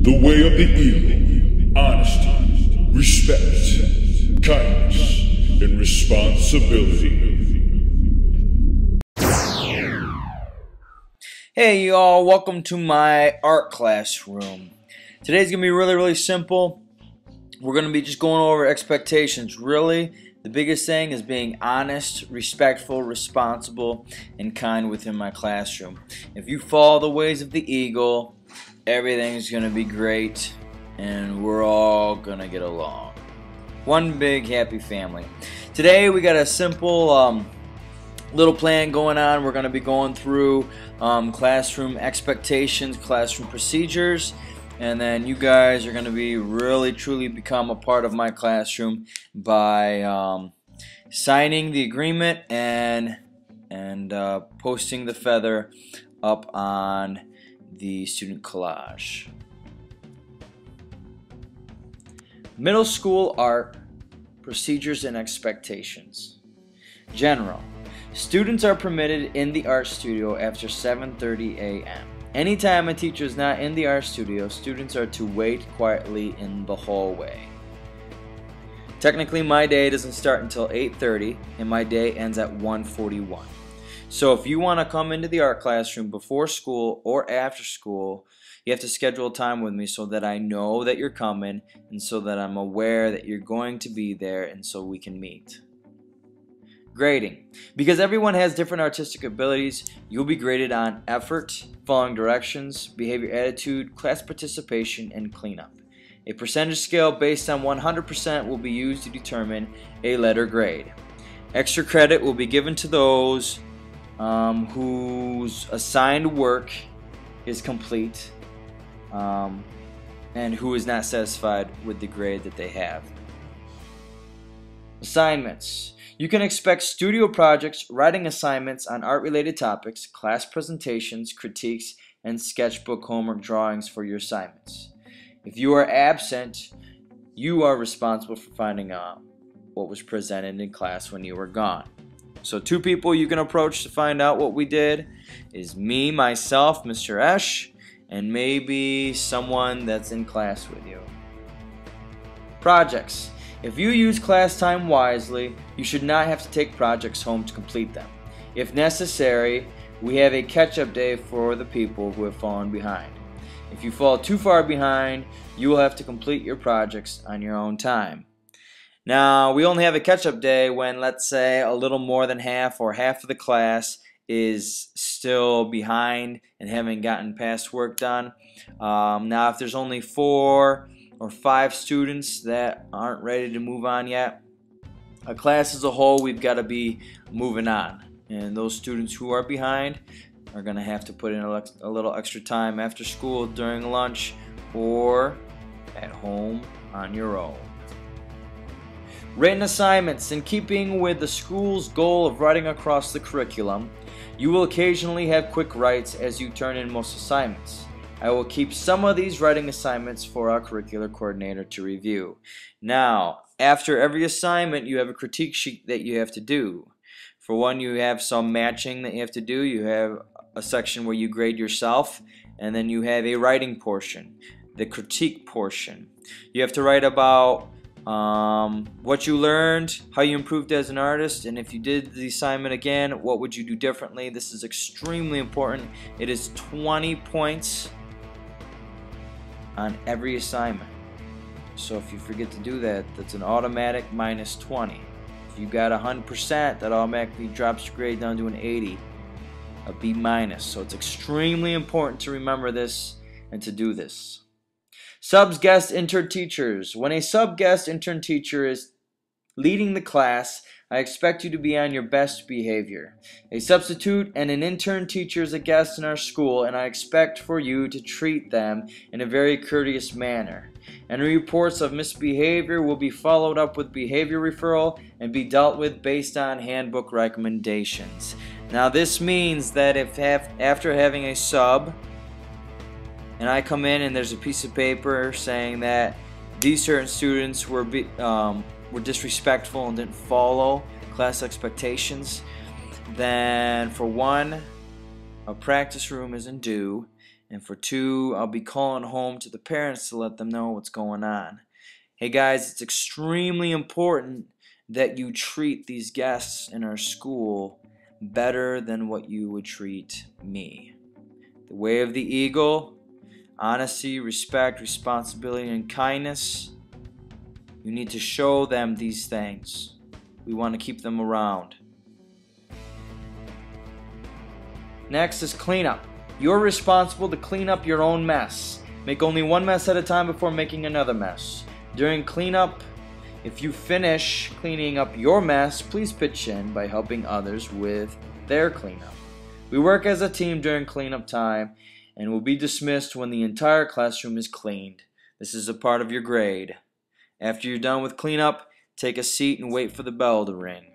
The way of the eagle, honesty, respect, kindness, and responsibility. Hey y'all, welcome to my art classroom. Today's gonna be really simple. We're gonna be just going over expectations. Really, the biggest thing is being honest, respectful, responsible, and kind within my classroom. If you follow the ways of the eagle, everything's gonna be great and we're all gonna get along. One big happy family. Today we got a simple little plan going on. We're going to be going through classroom expectations, classroom procedures, and then you guys are going to be really truly become a part of my classroom by signing the agreement and posting the feather up on the student collage. Middle school art procedures and expectations. General. Students are permitted in the art studio after 7:30 a.m. Anytime a teacher is not in the art studio, students are to wait quietly in the hallway. Technically, my day doesn't start until 8:30 and my day ends at 1:41. So if you want to come into the art classroom before school or after school, you have to schedule time with me so that I know that you're coming and so that I'm aware that you're going to be there and so we can meet. Grading. Because everyone has different artistic abilities, you'll be graded on effort, following directions, behavior attitude, class participation, and cleanup. A percentage scale based on 100% will be used to determine a letter grade. Extra credit will be given to those whose assigned work is complete and who is not satisfied with the grade that they have. Assignments. You can expect studio projects, writing assignments on art-related topics, class presentations, critiques, and sketchbook homework drawings for your assignments. If you are absent, you are responsible for finding out what was presented in class when you were gone. So 2 people you can approach to find out what we did is me, myself, Mr. Esch, and maybe someone that's in class with you. Projects. If you use class time wisely, you should not have to take projects home to complete them. If necessary, we have a catch-up day for the people who have fallen behind. If you fall too far behind, you will have to complete your projects on your own time. Now, we only have a catch-up day when, let's say, a little more than half or half of the class is still behind and haven't gotten past work done. Now, if there's only 4 or 5 students that aren't ready to move on yet, a class as a whole, we've got to be moving on. And those students who are behind are going to have to put in a little extra time after school, during lunch, or at home on your own. Written assignments. In keeping with the school's goal of writing across the curriculum, you will occasionally have quick writes as you turn in most assignments. I will keep some of these writing assignments for our curricular coordinator to review. Now, after every assignment, you have a critique sheet that you have to do. For one, you have some matching that you have to do. You have a section where you grade yourself, and then you have a writing portion, the critique portion. You have to write about what you learned, how you improved as an artist, and if you did the assignment again, what would you do differently? This is extremely important. It is 20 points on every assignment. So if you forget to do that, that's an automatic minus 20. If you got 100%, that automatically drops your grade down to an 80, a B minus. So it's extremely important to remember this and to do this. Subs, guest, intern teachers. When a sub-guest intern teacher is leading the class, I expect you to be on your best behavior. A substitute and an intern teacher is a guest in our school, and I expect for you to treat them in a very courteous manner. Any reports of misbehavior will be followed up with behavior referral and be dealt with based on handbook recommendations. Now this means that if after having a sub, and I come in and there's a piece of paper saying that these certain students were disrespectful and didn't follow class expectations, then for one, a practice room isn't due, And for 2, I'll be calling home to the parents to let them know what's going on. Hey guys, it's extremely important that you treat these guests in our school better than what you would treat me. The way of the eagle, honesty, respect, responsibility, and kindness. You need to show them these things. We want to keep them around. Next is cleanup. You're responsible to clean up your own mess. Make only one mess at a time before making another mess. During cleanup, if you finish cleaning up your mess, please pitch in by helping others with their cleanup. We work as a team during cleanup time and will be dismissed when the entire classroom is cleaned. This is a part of your grade. After you're done with cleanup, take a seat and wait for the bell to ring.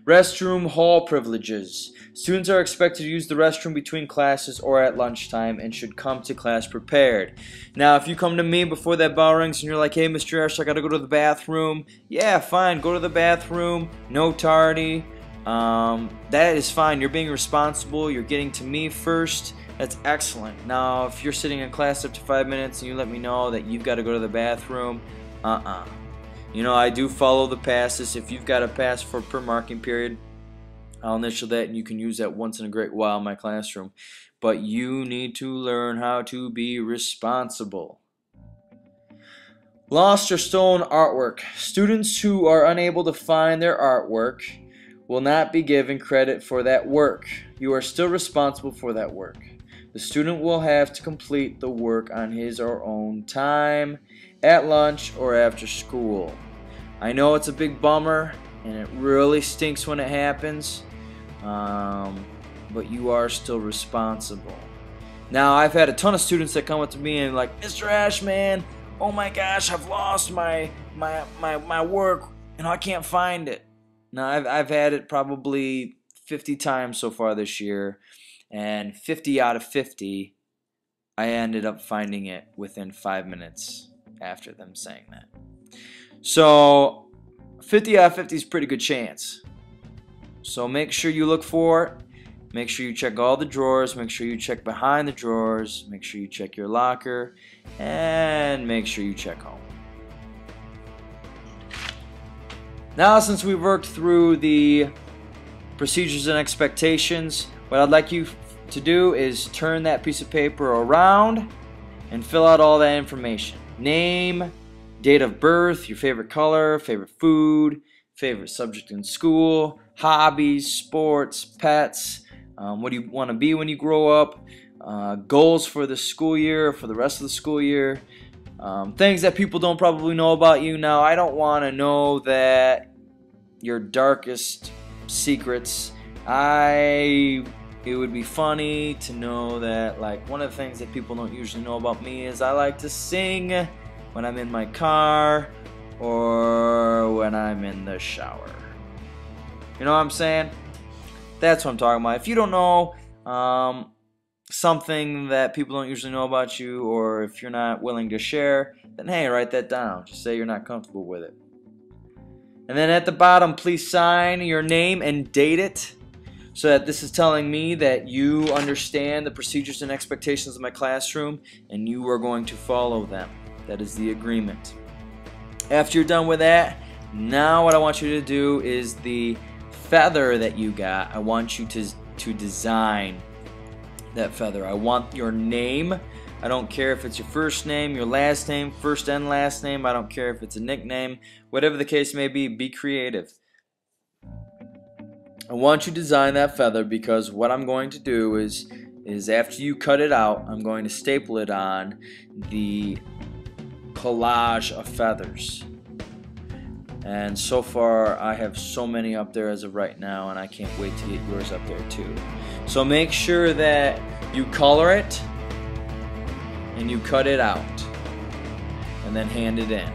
Restroom hall privileges. Students are expected to use the restroom between classes or at lunchtime and should come to class prepared. Now, if you come to me before that bell rings and you're like, hey, Mr. Ash, I gotta go to the bathroom. Yeah, fine, go to the bathroom. No tardy. That is fine. You're being responsible. You're getting to me first. That's excellent. Now, if you're sitting in class up to 5 minutes and you let me know that you've got to go to the bathroom, You know, I do follow the passes. If you've got a pass for per marking period, I'll initial that and you can use that once in a great while in my classroom. But you need to learn how to be responsible. Lost or stolen artwork. Students who are unable to find their artwork will not be given credit for that work. You are still responsible for that work. The student will have to complete the work on his or her own time, at lunch, or after school. I know it's a big bummer, and it really stinks when it happens, but you are still responsible. Now, I've had a ton of students that come up to me and like, Mr. Ash, man, oh my gosh, I've lost my work, and I can't find it. Now, I've had it probably 50 times so far this year, and 50 out of 50, I ended up finding it within 5 minutes after them saying that. So 50 out of 50 is a pretty good chance. So make sure you look for it. Make sure you check all the drawers. Make sure you check behind the drawers. Make sure you check your locker. And make sure you check home. Now, since we've worked through the procedures and expectations, what I'd like you to do is turn that piece of paper around and fill out all that information. Name, date of birth, your favorite color, favorite food, favorite subject in school, hobbies, sports, pets, what do you want to be when you grow up, goals for the school year, for the rest of the school year, things that people don't probably know about you. Now, I don't want to know that your darkest secrets. It would be funny to know that, like, one of the things that people don't usually know about me is I like to sing when I'm in my car or when I'm in the shower. You know what I'm saying? That's what I'm talking about. If you don't know something that people don't usually know about you, or if you're not willing to share, then hey, write that down. Just say you're not comfortable with it. And then at the bottom, please sign your name and date it, so that this is telling me that you understand the procedures and expectations of my classroom and you are going to follow them. That is the agreement. After you're done with that, now what I want you to do is the feather that you got. I want you to design that feather. I want your name. I don't care if it's your first name, your last name, first and last name. I don't care if it's a nickname. Whatever the case may be creative. I want you to design that feather because what I'm going to do is after you cut it out, I'm going to staple it on the collage of feathers. And so far, I have so many up there as of right now, and I can't wait to get yours up there too. So make sure that you color it and you cut it out and then hand it in.